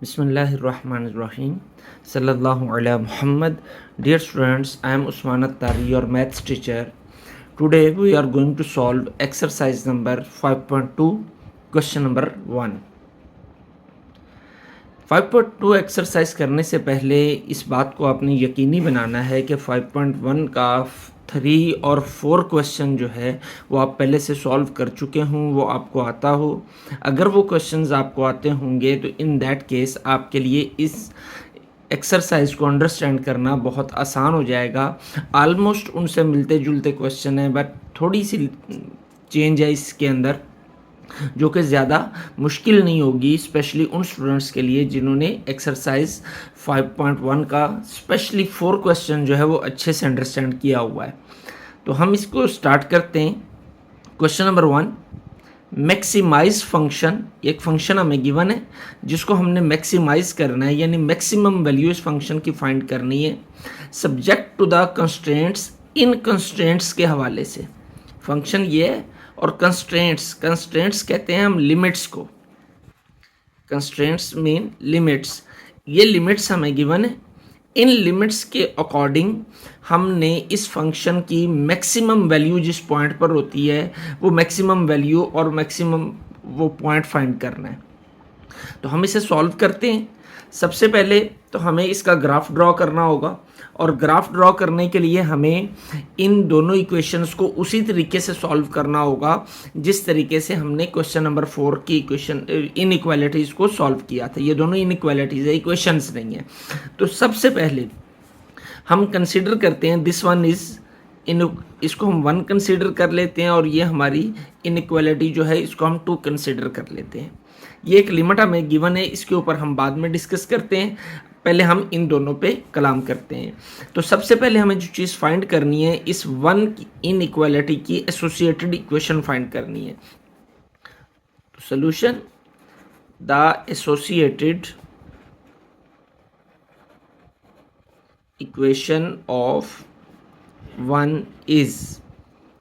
Bismillahirrahmanirrahim. Sallallahu ala Muhammad. Dear students, I am Usman Attari, your maths teacher. Today we are going to solve exercise number 5.2, question number 1. 5.2 exercise करने से पहले इस बात को आपने यकीनी बनाना है कि 5.1 का 3 और 4 क्वेश्चन जो है वो आप पहले से सॉल्व कर चुके हों, वो आपको आता हो। अगर वो क्वेश्चंस आपको आते होंगे तो इन दैट केस आपके लिए इस एक्सरसाइज को अंडरस्टैंड करना बहुत आसान हो जाएगा। ऑलमोस्ट उनसे मिलते जुलते क्वेश्चन है, बट थोड़ी सी चेंज है इसके अंदर, जो कि ज़्यादा मुश्किल नहीं होगी, स्पेशली उन स्टूडेंट्स के लिए जिन्होंने एक्सरसाइज 5.1 का स्पेशली 4 क्वेश्चन जो है वो अच्छे से अंडरस्टैंड किया हुआ है। तो हम इसको स्टार्ट करते हैं। Question number 1, maximize function. एक फंक्शन हमें गिवन है जिसको हमने मैक्सिमाइज करना है, यानी मैक्सिमम वैल्यू इस फंक्शन की फाइंड करनी है, सब्जेक्ट टू द कंस्ट्रेंट्स। इन कंस्ट्रेंट्स के हवाले से फंक्शन ये है, और कंस्ट्रेंट्स कहते हैं हम लिमिट्स को। Constraints mean limits. ये लिमिट्स हमें गिवन है। इन लिमिट्स के अकॉर्डिंग हमने इस फंक्शन की मैक्सिमम वैल्यू जिस पॉइंट पर होती है वो मैक्सिमम वैल्यू और मैक्सिमम वो पॉइंट फाइंड करना है। तो हम इसे सॉल्व करते हैं। सबसे पहले तो हमें इसका ग्राफ ड्रॉ करना होगा, और ग्राफ ड्रॉ करने के लिए हमें इन दोनों इक्वेशंस को उसी तरीके से सॉल्व करना होगा जिस तरीके से हमने क्वेश्चन नंबर 4 की इक्वेशन इनइक्वालिटीज़ को सॉल्व किया था। ये दोनों इनइक्वालिटीज़ है, इक्वेशंस नहीं है। तो सबसे पहले हम कंसिडर करते हैं दिस वन इज़ इसको हम 1 कंसिडर कर लेते हैं, और ये हमारी इनइक्वालिटी जो है इसको हम 2 कंसिडर कर लेते हैं। ये एक लिमिट हमें गिवन है, इसके ऊपर हम बाद में डिस्कस करते हैं। पहले हम इन दोनों पे कलाम करते हैं। तो सबसे पहले हमें जो चीज़ फाइंड करनी है, इस 1 इनइक्वालिटी की एसोसिएटेड इक्वेशन फाइंड करनी है। तो solution, the associated equation of 1 is,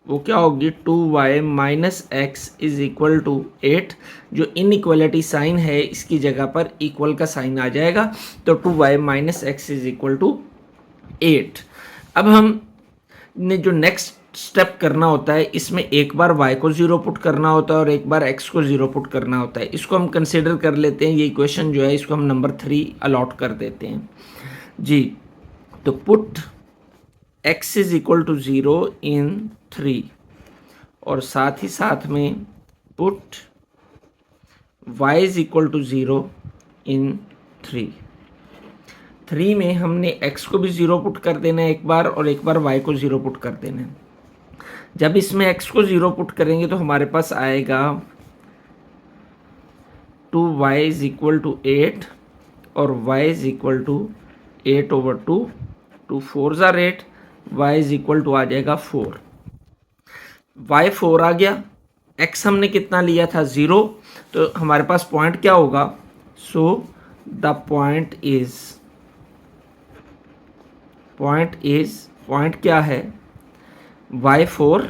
वो क्या होगी, 2y minus x is equal to 8। जो इनइक्वालिटी साइन है इसकी जगह पर इक्वल का साइन आ जाएगा, तो 2y minus x is equal to 8। अब हम ने जो नेक्स्ट स्टेप करना होता है, इसमें एक बार y को 0 पुट करना होता है और एक बार x को 0 पुट करना होता है। इसको हम कंसिडर कर लेते हैं। ये इक्वेशन जो है इसको हम नंबर 3 अलॉट कर देते हैं जी। तो put x is equal to 0 in 3, और साथ ही साथ में put y is equal to 0 in 3 में हमने x को भी 0 पुट कर देना है एक बार, और एक बार y को 0 पुट कर देना है। जब इसमें x को 0 पुट करेंगे तो हमारे पास आएगा 2y इज इक्वल टू 8 और y is equal to 8/2, 2 4s are 8, y is equal to आ जाएगा 4। y 4 आ गया, x हमने कितना लिया था 0, तो हमारे पास पॉइंट क्या होगा, सो द पॉइंट क्या है, y4,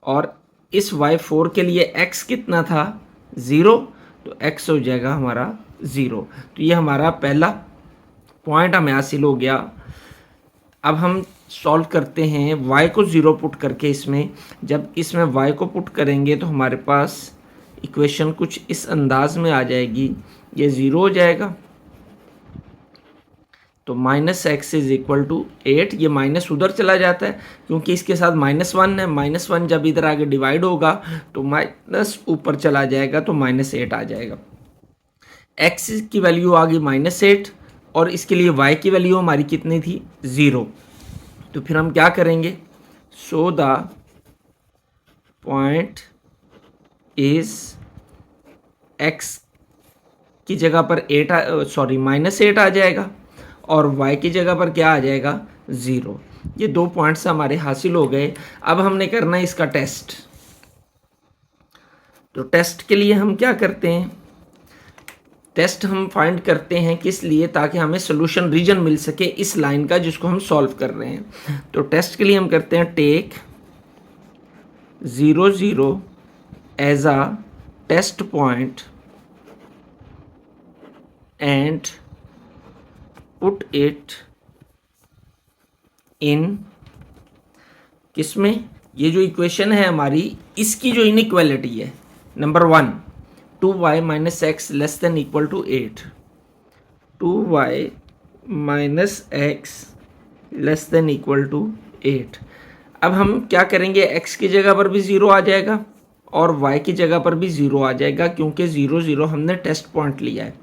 और इस y4 के लिए x कितना था 0, तो x हो जाएगा हमारा 0। तो ये हमारा पहला पॉइंट हमें हासिल हो गया। अब हम सॉल्व करते हैं y को 0 पुट करके। इसमें जब इसमें y को पुट करेंगे तो हमारे पास इक्वेशन कुछ इस अंदाज में आ जाएगी, ये 0 हो जाएगा, तो minus x is equal to 8। ये माइनस उधर चला जाता है क्योंकि इसके साथ -1 है। -1 जब इधर आगे डिवाइड होगा तो माइनस ऊपर चला जाएगा, तो -8 आ जाएगा। x की वैल्यू आ गई -8, और इसके लिए y की वैल्यू हमारी कितनी थी 0। तो फिर हम क्या करेंगे, सो द पॉइंट इज x की जगह पर -8 आ जाएगा, और y की जगह पर क्या आ जाएगा 0। ये 2 पॉइंट्स हमारे हासिल हो गए। अब हमने करना है इसका टेस्ट। तो टेस्ट के लिए हम क्या करते हैं, टेस्ट हम फाइंड करते हैं किस लिए, ताकि हमें सोल्यूशन रीजन मिल सके इस लाइन का जिसको हम सॉल्व कर रहे हैं। तो टेस्ट के लिए हम करते हैं take 0 0 as a test point and put it in किसमें, ये जो इक्वेशन है हमारी, इसकी जो इनइक्वालिटी है number 1, 2y minus x less than equal to 8, 2y minus x less than equal to 8। अब हम क्या करेंगे, x की जगह पर भी 0 आ जाएगा और y की जगह पर भी 0 आ जाएगा, क्योंकि 0 0 हमने टेस्ट पॉइंट लिया है।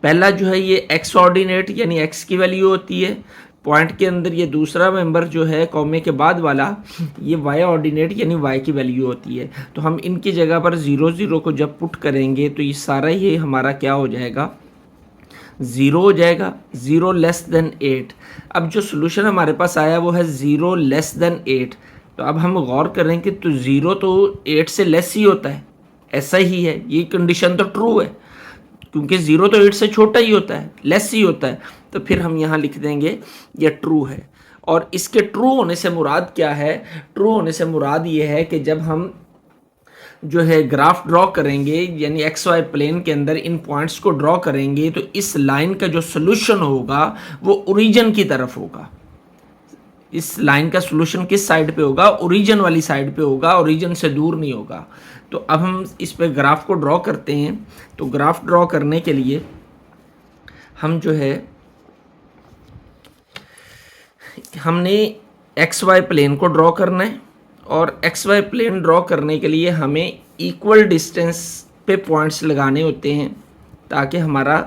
पहला जो है ये x ऑर्डिनेट यानी x की वैल्यू होती है पॉइंट के अंदर, ये दूसरा मेंबर जो है कॉमे के बाद वाला ये y ऑर्डिनेट यानी y की वैल्यू होती है। तो हम इनकी जगह पर 0 0 को जब पुट करेंगे तो ये सारा ये हमारा क्या हो जाएगा, 0 हो जाएगा, 0 लेस देन 8। अब जो सोल्यूशन हमारे पास आया वो है 0 लेस देन 8। तो अब हम गौर करें कि तो 0 तो 8 से लेस ही होता है, ऐसा ही है, ये कंडीशन तो ट्रू है, क्योंकि 0 तो 8 से छोटा ही होता है, लेस ही होता है। तो फिर हम यहाँ लिख देंगे ये ट्रू है। और इसके ट्रू होने से मुराद क्या है, ट्रू होने से मुराद ये है कि जब हम जो है ग्राफ ड्रॉ करेंगे यानी एक्स वाई प्लेन के अंदर इन पॉइंट्स को ड्रॉ करेंगे तो इस लाइन का जो सोल्यूशन होगा वो ओरिजिन की तरफ होगा। इस लाइन का सोल्यूशन किस साइड पे होगा, ओरिजिन वाली साइड पे होगा, ओरिजिन से दूर नहीं होगा। तो अब हम इस पे ग्राफ को ड्रॉ करते हैं। तो ग्राफ ड्रॉ करने के लिए हम जो है हमने एक्स वाई प्लेन को ड्रॉ करना है और एक्स वाई प्लेन ड्रॉ करने के लिए हमें इक्वल डिस्टेंस पे पॉइंट्स लगाने होते हैं ताकि हमारा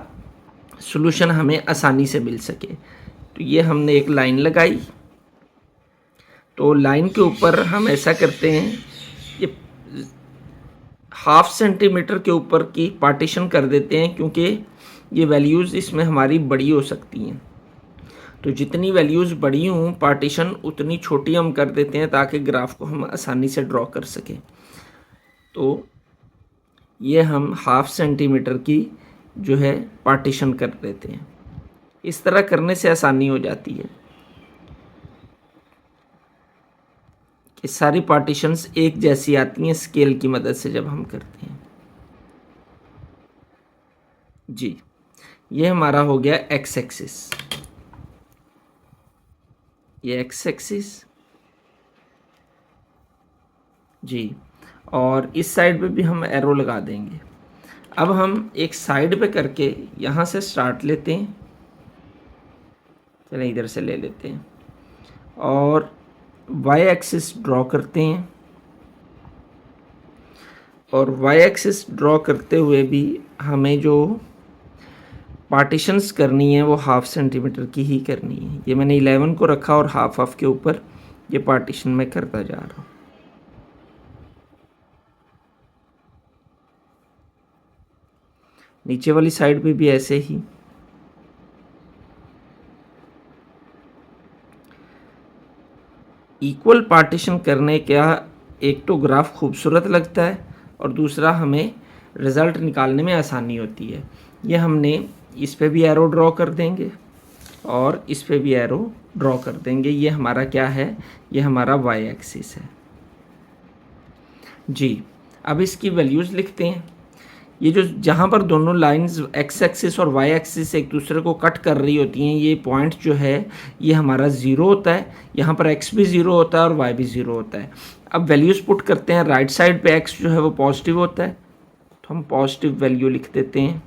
सॉल्यूशन हमें आसानी से मिल सके। तो ये हमने एक लाइन लगाई, तो लाइन के ऊपर हम ऐसा करते हैं, ये 1/2 सेंटीमीटर के ऊपर की पार्टीशन कर देते हैं, क्योंकि ये वैल्यूज़ इसमें हमारी बड़ी हो सकती हैं। तो जितनी वैल्यूज़ बड़ी हों पार्टीशन उतनी छोटी हम कर देते हैं ताकि ग्राफ को हम आसानी से ड्रॉ कर सकें। तो ये हम 1/2 सेंटीमीटर की जो है पार्टीशन कर देते हैं। इस तरह करने से आसानी हो जाती है कि सारी पार्टीशंस एक जैसी आती हैं स्केल की मदद से जब हम करते हैं। जी, ये हमारा हो गया एक्स एक्सिस, ये एक्स एक्सिस जी, और इस साइड पे भी हम एरो लगा देंगे। अब हम एक साइड पे करके यहाँ से स्टार्ट लेते हैं, चलें इधर से ले लेते हैं और वाई एक्सिस ड्रॉ करते हैं। और वाई एक्सिस ड्रॉ करते हुए भी हमें जो पार्टीशंस करनी है वो 1/2 सेंटीमीटर की ही करनी है। ये मैंने 11 को रखा और हाफ के ऊपर ये पार्टीशन मैं करता जा रहा हूँ। नीचे वाली साइड पे भी ऐसे ही। इक्वल पार्टीशन करने का एक तो ग्राफ खूबसूरत लगता है और दूसरा हमें रिज़ल्ट निकालने में आसानी होती है। ये हमने इस पे भी एरो ड्रॉ कर देंगे और इस पे भी एरो ड्रॉ कर देंगे। ये हमारा क्या है, ये हमारा वाई एक्सिस है जी। अब इसकी वैल्यूज़ लिखते हैं। ये जो जहाँ पर दोनों लाइंस एक्स एक्सिस और वाई एक्सिस एक दूसरे को कट कर रही होती हैं, ये पॉइंट जो है ये हमारा 0 होता है। यहाँ पर x भी 0 होता है और y भी 0 होता है। अब वैल्यूज़ पुट करते हैं। राइट साइड पे x जो है वो पॉजिटिव होता है, तो हम पॉजिटिव वैल्यू लिख देते हैं।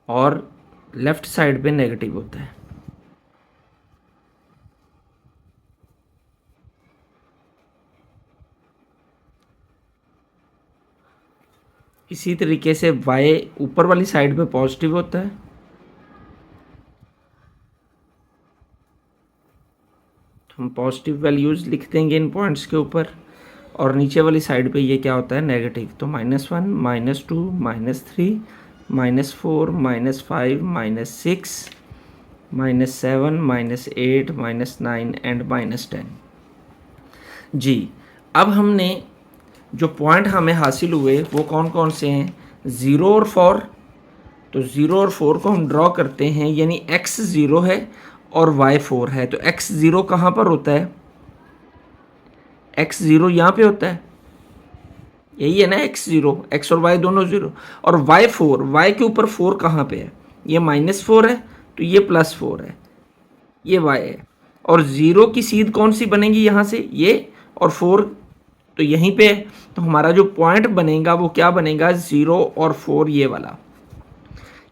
और लेफ्ट साइड पे नेगेटिव होता है। इसी तरीके से y ऊपर वाली साइड पे पॉजिटिव होता है, हम पॉजिटिव वैल्यूज़ लिख देंगे इन पॉइंट्स के ऊपर। और नीचे वाली साइड पे ये क्या होता है, नेगेटिव। तो -1 -2 -3 -4 -5 -6 -7 -8 -9 एंड -10 जी। अब हमने जो पॉइंट हमें हासिल हुए वो कौन कौन से हैं, 0 और 4। तो 0 और 4 को हम ड्रॉ करते हैं, यानी x 0 है और y4 है, तो x0 कहाँ पर होता है? x0 यहाँ पे होता है, यही है ना x0, x और y दोनों जीरो। और y4, y के ऊपर 4 कहाँ पे है? ये -4 है, तो ये +4 है, ये y है। और 0 की सीध कौन सी बनेगी यहाँ से? ये। और 4 तो यहीं पे है, तो हमारा जो पॉइंट बनेगा वो क्या बनेगा? 0 और 4, ये वाला।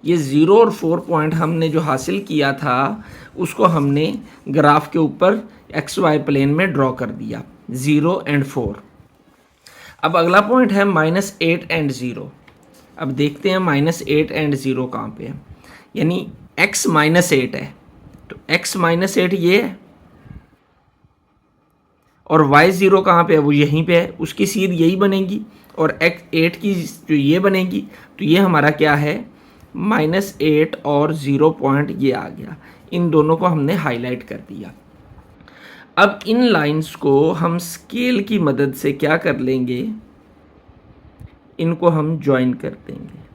ये 0 और 4 पॉइंट हमने जो हासिल किया था उसको हमने ग्राफ के ऊपर एक्स वाई प्लेन में ड्रॉ कर दिया, 0 एंड 4। अब अगला पॉइंट है -8 एंड 0। अब देखते हैं -8 एंड 0 कहाँ पे है। यानी x -8 है, तो x -8 ये है, और y0 कहाँ पे है? वो यहीं पे है, उसकी सीध यही बनेगी। और x8 की जो ये बनेगी, तो ये हमारा क्या है? -8 और 0 पॉइंट ये आ गया। इन दोनों को हमने हाईलाइट कर दिया। अब इन लाइंस को हम स्केल की मदद से क्या कर लेंगे? इनको हम ज्वाइन कर देंगे।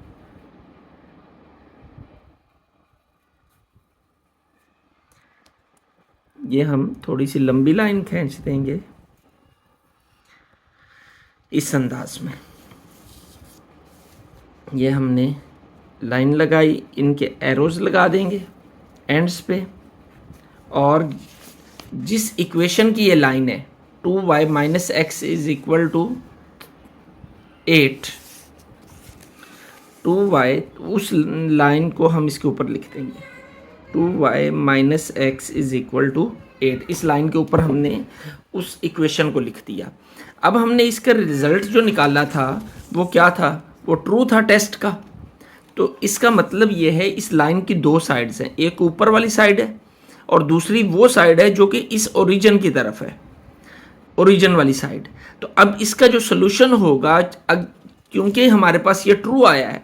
ये हम थोड़ी सी लंबी लाइन खींच देंगे इस अंदाज में। ये हमने लाइन लगाई, इनके एरोज लगा देंगे एंड्स पे। और जिस इक्वेशन की ये लाइन है 2y - x = 8, 2y, उस लाइन को हम इसके ऊपर लिख देंगे, 2y - x = 8। इस लाइन के ऊपर हमने उस इक्वेशन को लिख दिया। अब हमने इसका रिजल्ट जो निकाला था वो क्या था? वो ट्रू था टेस्ट का। तो इसका मतलब ये है, इस लाइन की दो साइड्स हैं, एक ऊपर वाली साइड है और दूसरी वो साइड है जो कि इस ओरिजिन की तरफ है, ओरिजिन वाली साइड। तो अब इसका जो सोल्यूशन होगा, क्योंकि हमारे पास ये ट्रू आया है,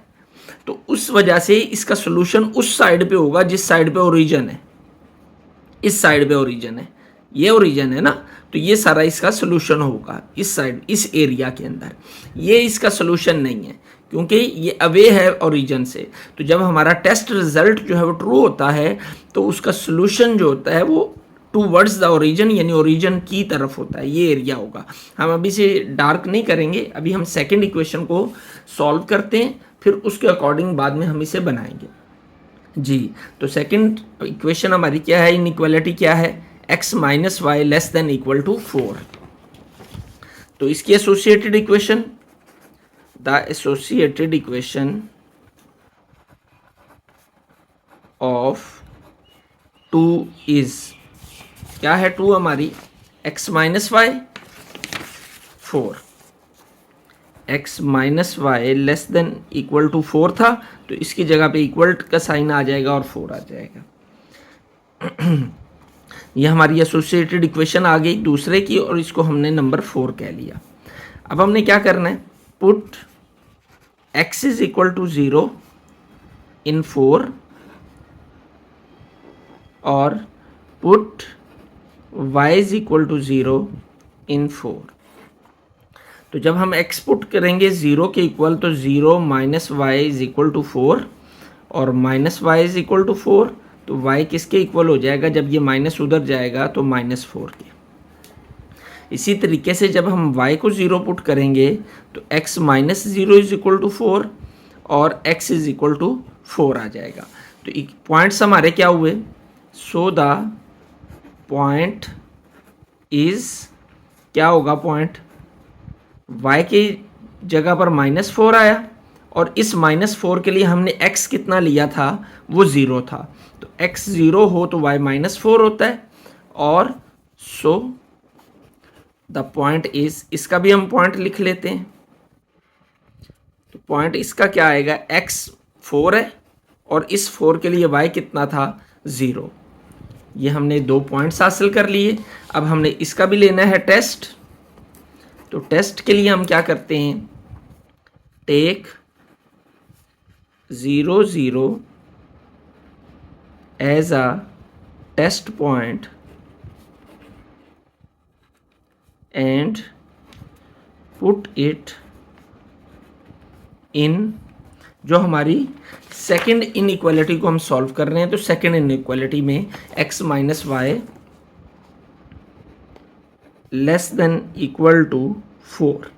तो उस वजह से इसका सोल्यूशन उस साइड पे होगा जिस साइड पे ओरिजिन है। इस साइड पे ओरिजिन है, ये ओरिजिन है ना, तो ये सारा इसका सोल्यूशन होगा इस साइड, इस एरिया के अंदर। ये इसका सोल्यूशन नहीं है क्योंकि ये अवे है ओरिजिन से। तो जब हमारा टेस्ट रिजल्ट जो है वो ट्रू होता है, तो उसका सोल्यूशन जो होता है वो टूवर्ड्स द ओरिजिन, यानी ओरिजिन की तरफ होता है, ये एरिया होगा। हम अभी से डार्क नहीं करेंगे, अभी हम सेकेंड इक्वेशन को सॉल्व करते हैं, फिर उसके अकॉर्डिंग बाद में हम इसे बनाएंगे जी। तो सेकंड इक्वेशन हमारी क्या है? इनइक्वालिटी क्या है? x - y < 4। तो इसकी associated equation, the associated equation of 2 is क्या है? 2 हमारी x - y 4, x - y < 4 था, तो इसकी जगह पे इक्वल का साइन आ जाएगा और 4 आ जाएगा। ये हमारी एसोसिएटेड इक्वेशन आ गई दूसरे की, और इसको हमने नंबर 4 कह लिया। अब हमने क्या करना है? पुट x = 0 इन 4 और पुट y = 0 इन 4। तो जब हम x पुट करेंगे 0 के इक्वल, तो 0 - y = 4 और -y = 4, तो y किसके इक्वल हो जाएगा? जब ये माइनस उधर जाएगा तो -4 के। इसी तरीके से जब हम y को 0 पुट करेंगे तो x - 0 = 4 और x = 4 आ जाएगा। तो पॉइंट्स हमारे क्या हुए? सो द पॉइंट इज, क्या होगा पॉइंट? y की जगह पर -4 आया, और इस -4 के लिए हमने x कितना लिया था? वो 0 था। तो x 0 हो तो y -4 होता है, और सो द पॉइंट इज, इसका भी हम पॉइंट लिख लेते हैं। तो पॉइंट इसका क्या आएगा? x 4 है और इस 4 के लिए y कितना था? 0। ये हमने 2 पॉइंट्स हासिल कर लिए। अब हमने इसका भी लेना है टेस्ट। तो टेस्ट के लिए हम क्या करते हैं? Take 0 0 as a test point and put it in जो हमारी सेकंड इनइक्वालिटी को हम सॉल्व कर रहे हैं, तो सेकंड इनइक्वालिटी में x minus y less than equal to 4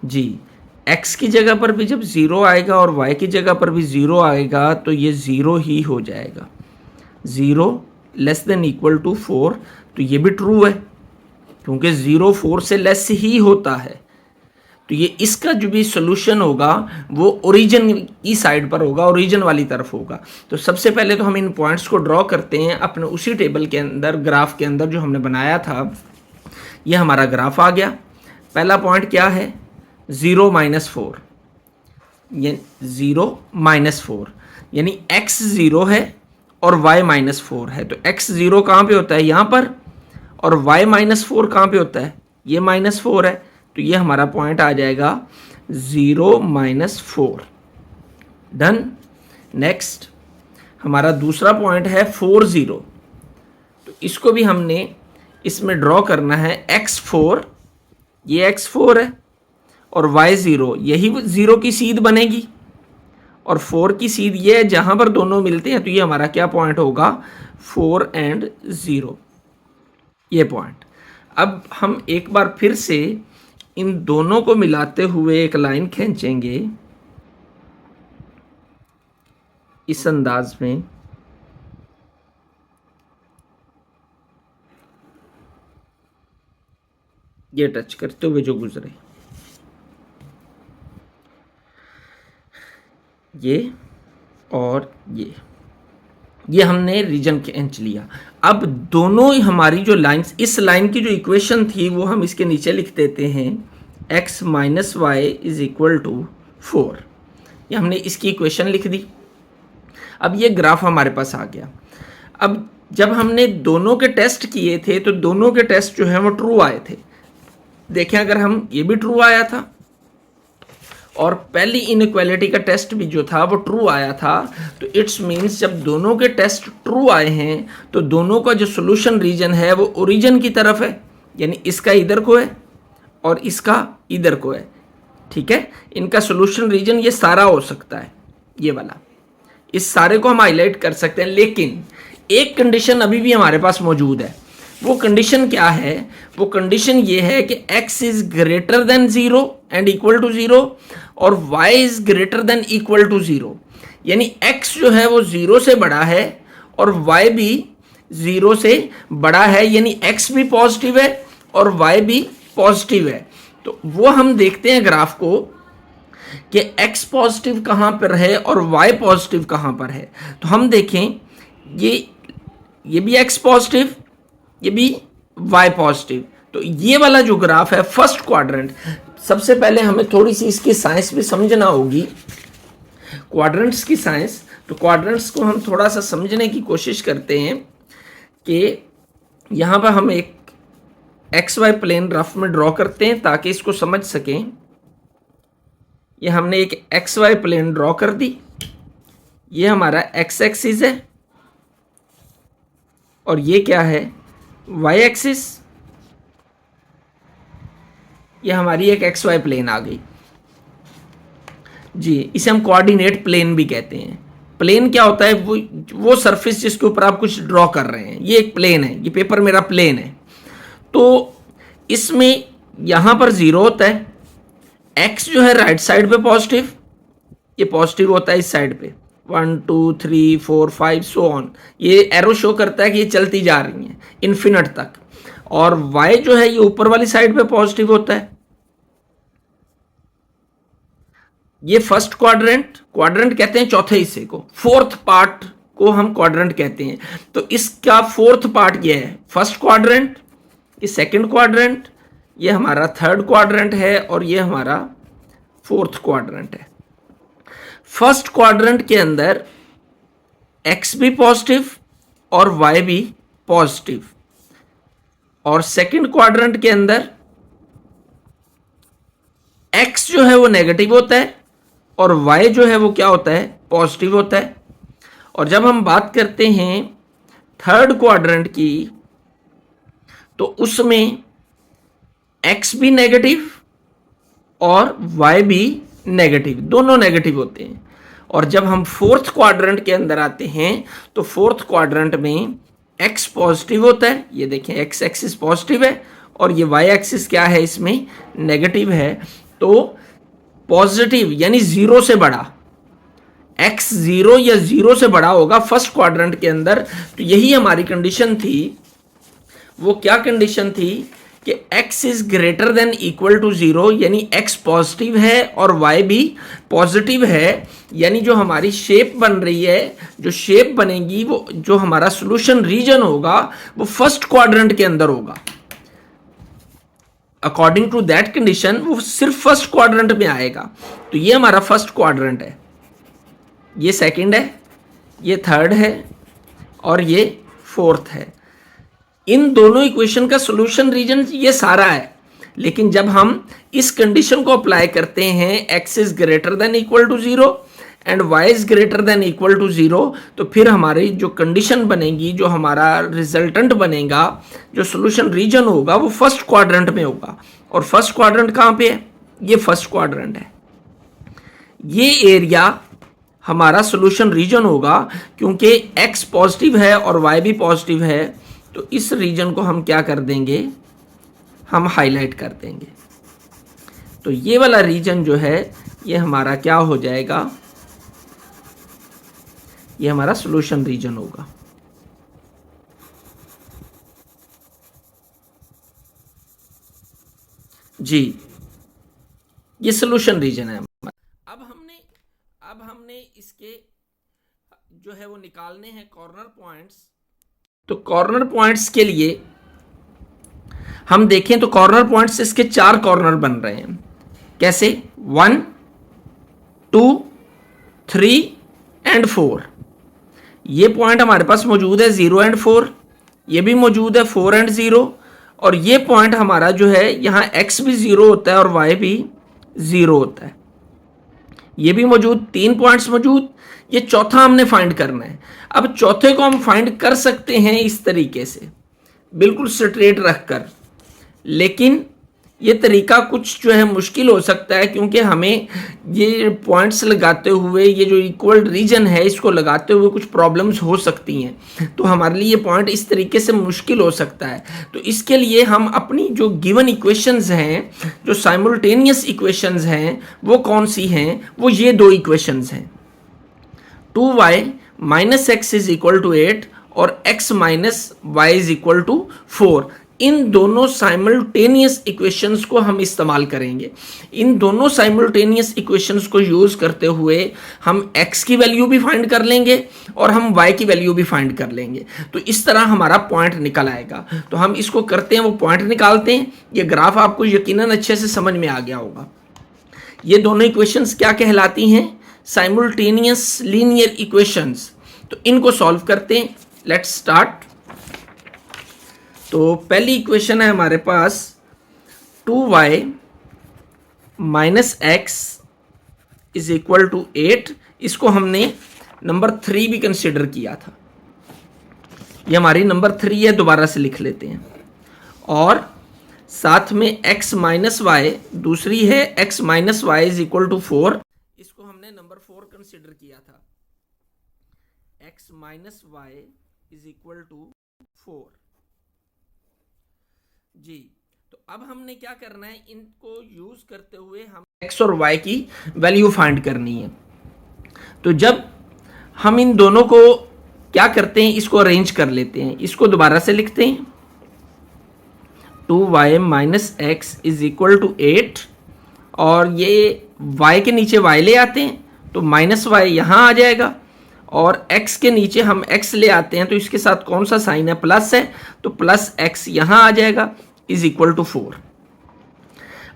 जी। x की जगह पर भी जब 0 आएगा और y की जगह पर भी 0 आएगा तो ये 0 ही हो जाएगा। 0 लेस देन इक्वल टू 4, तो ये भी ट्रू है क्योंकि 0 4 से लेस ही होता है। तो ये इसका जो भी सोल्यूशन होगा वो ओरिजिन की साइड पर होगा, ओरिजिन वाली तरफ होगा। तो सबसे पहले तो हम इन पॉइंट्स को ड्रॉ करते हैं अपने उसी टेबल के अंदर, ग्राफ के अंदर जो हमने बनाया था। ये हमारा ग्राफ आ गया। पहला पॉइंट क्या है, 0 माइनस 4, ये 0 माइनस 4 यानी x 0 है और y माइनस 4 है। तो x 0 कहाँ पे होता है, यहाँ पर, और y माइनस 4 कहाँ पे होता है, ये माइनस 4 है। तो ये हमारा पॉइंट आ जाएगा 0 माइनस 4। डन। नेक्स्ट हमारा दूसरा पॉइंट है 4 0। तो इसको भी हमने इसमें ड्रॉ करना है। x4, ये x4 है और y0, यही 0 की सीध बनेगी और 4 की सीध ये है जहां पर दोनों मिलते हैं। तो ये हमारा क्या पॉइंट होगा, 4 और 0, ये पॉइंट। अब हम एक बार फिर से इन दोनों को मिलाते हुए एक लाइन खींचेंगे इस अंदाज में। ये टच करते हुए जो गुजरे, ये और ये हमने रीजन खींच लिया। अब दोनों ही हमारी जो लाइंस, इस लाइन की जो इक्वेशन थी वो हम इसके नीचे लिख देते हैं, x minus y is equal to 4। ये हमने इसकी इक्वेशन लिख दी। अब ये ग्राफ हमारे पास आ गया। अब जब हमने दोनों के टेस्ट किए थे तो दोनों के टेस्ट जो है वो ट्रू आए थे। देखें, अगर हम, ये भी ट्रू आया था और पहली इनइक्वालिटी का टेस्ट भी जो था वो ट्रू आया था। तो इट्स मीन्स जब दोनों के टेस्ट ट्रू आए हैं तो दोनों का जो सोल्यूशन रीजन है वो ओरिजिन की तरफ है, यानी इसका इधर को है और इसका इधर को है। ठीक है, इनका सोल्यूशन रीजन ये सारा हो सकता है, ये वाला, इस सारे को हम हाईलाइट कर सकते हैं। लेकिन एक कंडीशन अभी भी हमारे पास मौजूद है। वो कंडीशन क्या है, वो कंडीशन ये है कि x is greater than 0 and equal to 0 और y is greater than equal to 0, यानी x जो है वो 0 से बड़ा है और y भी 0 से बड़ा है, यानी x भी पॉजिटिव है और y भी पॉजिटिव है। तो वो हम देखते हैं ग्राफ को कि x पॉजिटिव कहाँ पर है और y पॉजिटिव कहाँ पर है। तो हम देखें, ये भी x पॉजिटिव, ये भी y पॉजिटिव। तो ये वाला जो ग्राफ है फर्स्ट क्वाड्रेंट, सबसे पहले हमें थोड़ी सी इसकी साइंस भी समझना होगी, क्वाड्रेंट्स की साइंस। तो क्वाड्रेंट्स को हम थोड़ा सा समझने की कोशिश करते हैं कि यहाँ पर हम एक XY प्लेन रफ में ड्रॉ करते हैं ताकि इसको समझ सकें। ये हमने एक XY प्लेन ड्रॉ कर दी, ये हमारा x एक्सिस है और ये क्या है, y एक्सिस। ये हमारी एक XY प्लेन आ गई जी। इसे हम कोऑर्डिनेट प्लेन भी कहते हैं। प्लेन क्या होता है, वो सरफेस जिसके ऊपर आप कुछ ड्रॉ कर रहे हैं। ये एक प्लेन है, ये पेपर मेरा प्लेन है। तो इसमें यहां पर 0 होता है, x जो है राइट साइड पे पॉजिटिव, ये पॉजिटिव होता है इस साइड पे, 1 2 3 4 5 सो ऑन। ये एरो शो करता है कि ये चलती जा रही हैं इन्फिनिट तक। और y जो है ये ऊपर वाली साइड पे पॉजिटिव होता है। ये फर्स्ट क्वाड्रेंट, क्वाड्रेंट कहते हैं चौथे हिस्से को, फोर्थ पार्ट को हम क्वाड्रेंट कहते हैं। तो इसका फोर्थ पार्ट ये है फर्स्ट क्वाड्रेंट, ये सेकंड क्वाड्रेंट, ये हमारा थर्ड क्वाड्रेंट है और ये हमारा फोर्थ क्वाड्रेंट है। फर्स्ट क्वाड्रेंट के अंदर x भी पॉजिटिव और y भी पॉजिटिव, और सेकंड क्वाड्रेंट के अंदर x जो है वो नेगेटिव होता है और y जो है वो क्या होता है, पॉजिटिव होता है। और जब हम बात करते हैं थर्ड क्वाड्रेंट की, तो उसमें x भी नेगेटिव और y भी नेगेटिव, दोनों नेगेटिव होते हैं। और जब हम फोर्थ क्वाड्रेंट के अंदर आते हैं तो फोर्थ क्वाड्रेंट में x पॉजिटिव होता है, ये देखें x एक्सिस पॉजिटिव है और ये y एक्सिस क्या है, इसमें नेगेटिव है। तो पॉजिटिव यानी जीरो से बड़ा, x जीरो या जीरो से बड़ा होगा फर्स्ट क्वाड्रेंट के अंदर। तो यही हमारी कंडीशन थी। वो क्या कंडीशन थी कि x is greater than equal to zero, यानी x पॉजिटिव है और y भी पॉजिटिव है, यानी जो हमारी शेप बन रही है, जो शेप बनेगी, वो जो हमारा सॉल्यूशन रीजन होगा वो फर्स्ट क्वाड्रेंट के अंदर होगा। अकॉर्डिंग टू दैट कंडीशन वो सिर्फ फर्स्ट क्वाड्रेंट में आएगा। तो ये हमारा फर्स्ट क्वाड्रेंट है, ये सेकंड है, ये थर्ड है और ये फोर्थ है। इन दोनों इक्वेशन का सॉल्यूशन रीजन ये सारा है। लेकिन जब हम इस कंडीशन को अप्लाई करते हैं x is greater than equal to zero and y is greater than equal to zero, तो फिर हमारी जो कंडीशन बनेगी, जो हमारा रिजल्टेंट बनेगा, जो सॉल्यूशन रीजन होगा वो फर्स्ट क्वाड्रेंट में होगा। और फर्स्ट क्वाड्रेंट कहाँ पे है? ये फर्स्ट क्वाड्रेंट है। ये एरिया हमारा सॉल्यूशन रीजन होगा क्योंकि x पॉजिटिव है और y भी पॉजिटिव है। तो इस रीजन को हम क्या कर देंगे, हम हाईलाइट कर देंगे। तो ये वाला रीजन जो है ये हमारा क्या हो जाएगा, ये हमारा सॉल्यूशन रीजन होगा। जी, ये सॉल्यूशन रीजन है। अब हमने इसके जो है वो निकालने हैं कॉर्नर पॉइंट्स। तो कॉर्नर पॉइंट्स के लिए हम देखें तो कॉर्नर पॉइंट्स इसके 4 कॉर्नर बन रहे हैं। कैसे? 1, 2, 3 एंड 4। ये पॉइंट हमारे पास मौजूद है 0 एंड 4, ये भी मौजूद है 4 एंड 0, और ये पॉइंट हमारा जो है यहाँ x भी 0 होता है और y भी 0 होता है। ये भी मौजूद, 3 पॉइंट्स मौजूद। ये चौथा हमने फाइंड करना है। अब चौथे को हम फाइंड कर सकते हैं इस तरीके से, बिल्कुल स्ट्रेट रखकर, लेकिन ये तरीका कुछ जो है मुश्किल हो सकता है क्योंकि हमें ये पॉइंट्स लगाते हुए, ये जो इक्वल रीजन है इसको लगाते हुए कुछ प्रॉब्लम्स हो सकती हैं। तो हमारे लिए ये पॉइंट इस तरीके से मुश्किल हो सकता है। तो इसके लिए हम अपनी जो गिवन इक्वेशंस हैं, जो साइमल्टेनियस इक्वेशंस हैं, वो कौन सी हैं? वो ये 2 इक्वेशंस हैं, 2y minus x is equal to 8 और x minus y is equal to 4। इन दोनों साइमल्टेनियस इक्वेशंस को हम इस्तेमाल करेंगे। इन दोनों साइमल्टेनियस इक्वेशंस को यूज करते हुए हम x की वैल्यू भी फाइंड कर लेंगे और हम y की वैल्यू भी फाइंड कर लेंगे। तो इस तरह हमारा पॉइंट निकल आएगा। तो हम इसको करते हैं, वो पॉइंट निकालते हैं। ये ग्राफ आपको यकीनन अच्छे से समझ में आ गया होगा। ये दोनों इक्वेशंस क्या कहलाती हैं? Simultaneous linear equations. तो इनको सॉल्व करते हैं। Let's start. तो पहली इक्वेशन है हमारे पास 2y minus x is equal to 8। इसको हमने नंबर 3 भी कंसिडर किया था। ये हमारी नंबर 3 है, दोबारा से लिख लेते हैं। और साथ में x माइनस वाई दूसरी है, x minus y is equal to 4। इसको हमने नंबर 4 कंसिडर किया था। x minus y is equal to 4। जी, तो अब हमने क्या करना है, इनको यूज करते हुए हम x और y की वैल्यू फाइंड करनी है। तो जब हम इन दोनों को क्या करते हैं, इसको अरेंज कर लेते हैं। इसको दोबारा से लिखते हैं, 2y minus x is equal to 8 और ये y के नीचे y ले आते हैं तो माइनस वाई यहाँ आ जाएगा और x के नीचे हम x ले आते हैं तो इसके साथ कौन सा साइन है, प्लस है, तो प्लस x यहाँ आ जाएगा इज इक्वल टू 4।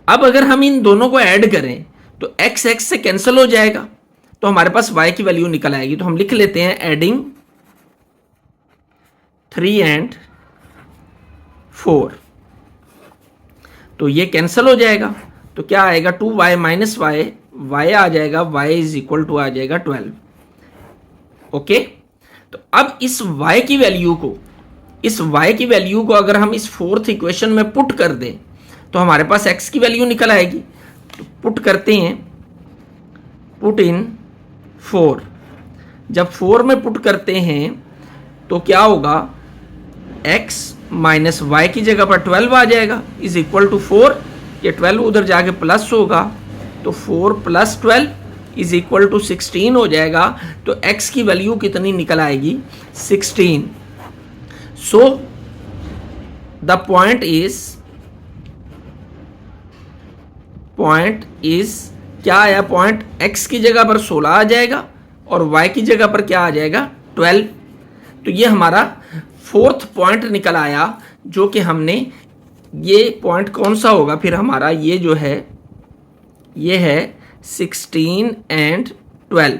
अब अगर हम इन दोनों को ऐड करें तो x x से कैंसिल हो जाएगा तो हमारे पास y की वैल्यू निकल आएगी। तो हम लिख लेते हैं एडिंग 3 एंड 4, तो ये कैंसिल हो जाएगा। तो क्या आएगा, 2y माइनस वाई, y आ जाएगा, y इज इक्वल टू आ जाएगा 12। ओके, तो अब इस y की वैल्यू को अगर हम इस फोर्थ इक्वेशन में पुट कर दें तो हमारे पास x की वैल्यू निकल आएगी। तो पुट करते हैं, पुट इन 4। जब 4 में पुट करते हैं तो क्या होगा, x माइनस वाई की जगह पर 12 आ जाएगा इज इक्वल टू 4। ये 12 उधर जाके प्लस होगा तो 4 प्लस 12 इज इक्वल टू 16 हो जाएगा। तो x की वैल्यू कितनी निकल आएगी, 16। सो द पॉइंट इज क्या आया, पॉइंट x की जगह पर 16 आ जाएगा और y की जगह पर क्या आ जाएगा, 12। तो ये हमारा फोर्थ पॉइंट निकल आया, जो कि हमने, ये पॉइंट कौन सा होगा फिर हमारा, ये जो है ये है 16 एंड 12।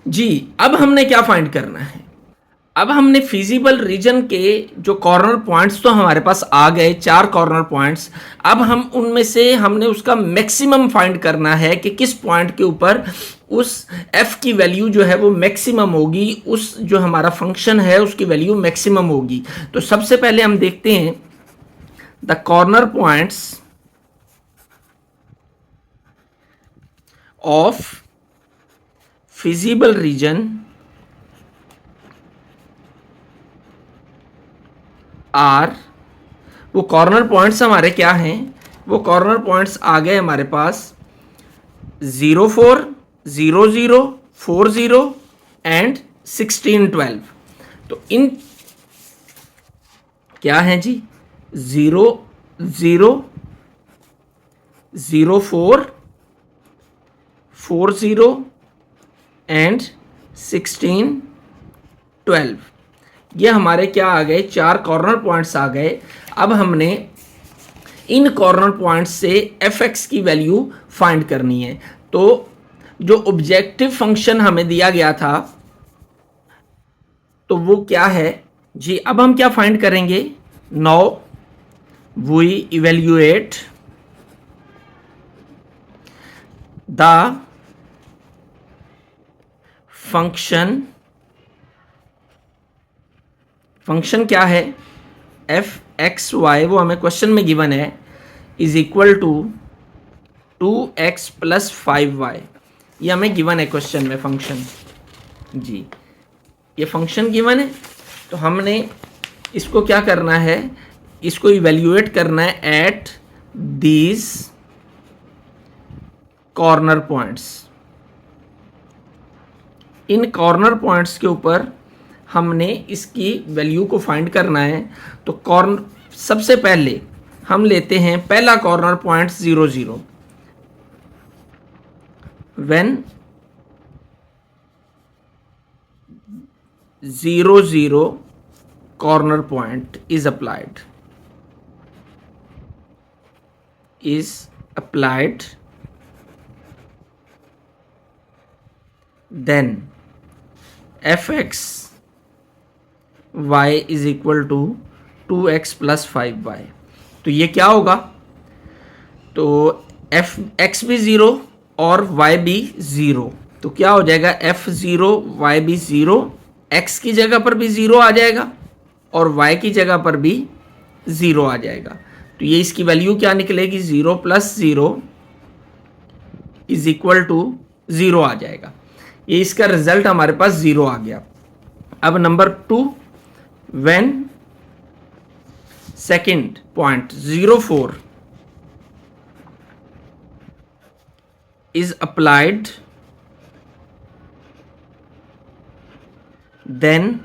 जी अब हमने क्या फाइंड करना है, अब हमने फिजिबल रीजन के जो कॉर्नर पॉइंट्स तो हमारे पास आ गए, 4 कॉर्नर पॉइंट्स। अब हम उनमें से हमने उसका मैक्सिमम फाइंड करना है कि किस पॉइंट के ऊपर उस f की वैल्यू जो है वो मैक्सिमम होगी, उस जो हमारा फंक्शन है उसकी वैल्यू मैक्सिमम होगी। तो सबसे पहले हम देखते हैं the corner points of feasible region are. वो कॉर्नर पॉइंट्स हमारे क्या हैं, वो कॉर्नर पॉइंट्स आ गए हमारे पास 0 4 0 0 4 0 एंड 16 12। तो इन क्या हैं जी, 0 0 0 4 4 0 एंड 16 12। ये हमारे क्या आ गए, 4 कॉर्नर पॉइंट्स आ गए। अब हमने इन कॉर्नर पॉइंट्स से f(x) की वैल्यू फाइंड करनी है। तो जो ऑब्जेक्टिव फंक्शन हमें दिया गया था तो वो क्या है जी, अब हम क्या फाइंड करेंगे, now we evaluate the function क्या है, f(x, y) वो हमें क्वेश्चन में गिवन है, is equal to 2x plus 5y। ये हमें गिवन है क्वेश्चन में फंक्शन जी, ये फंक्शन गिवन है। तो हमने इसको क्या करना है, इसको इवेल्युएट करना है at these corner points. In corner points के ऊपर हमने इसकी वैल्यू को फाइंड करना है। तो सबसे पहले हम लेते हैं पहला corner point 0 0। When 0 0 corner point is applied then f(x, y) is equal to 2x plus 5y। तो ये क्या होगा, तो f(x) भी 0 और y भी 0। तो क्या हो जाएगा, f(0, y) भी 0, x की जगह पर भी 0 आ जाएगा और y की जगह पर भी 0 आ जाएगा। तो ये इसकी वैल्यू क्या निकलेगी, 0 प्लस 0 इज इक्वल टू 0 आ जाएगा। ये इसका रिजल्ट हमारे पास 0 आ गया। अब number 2, when second point 0 4 is applied, then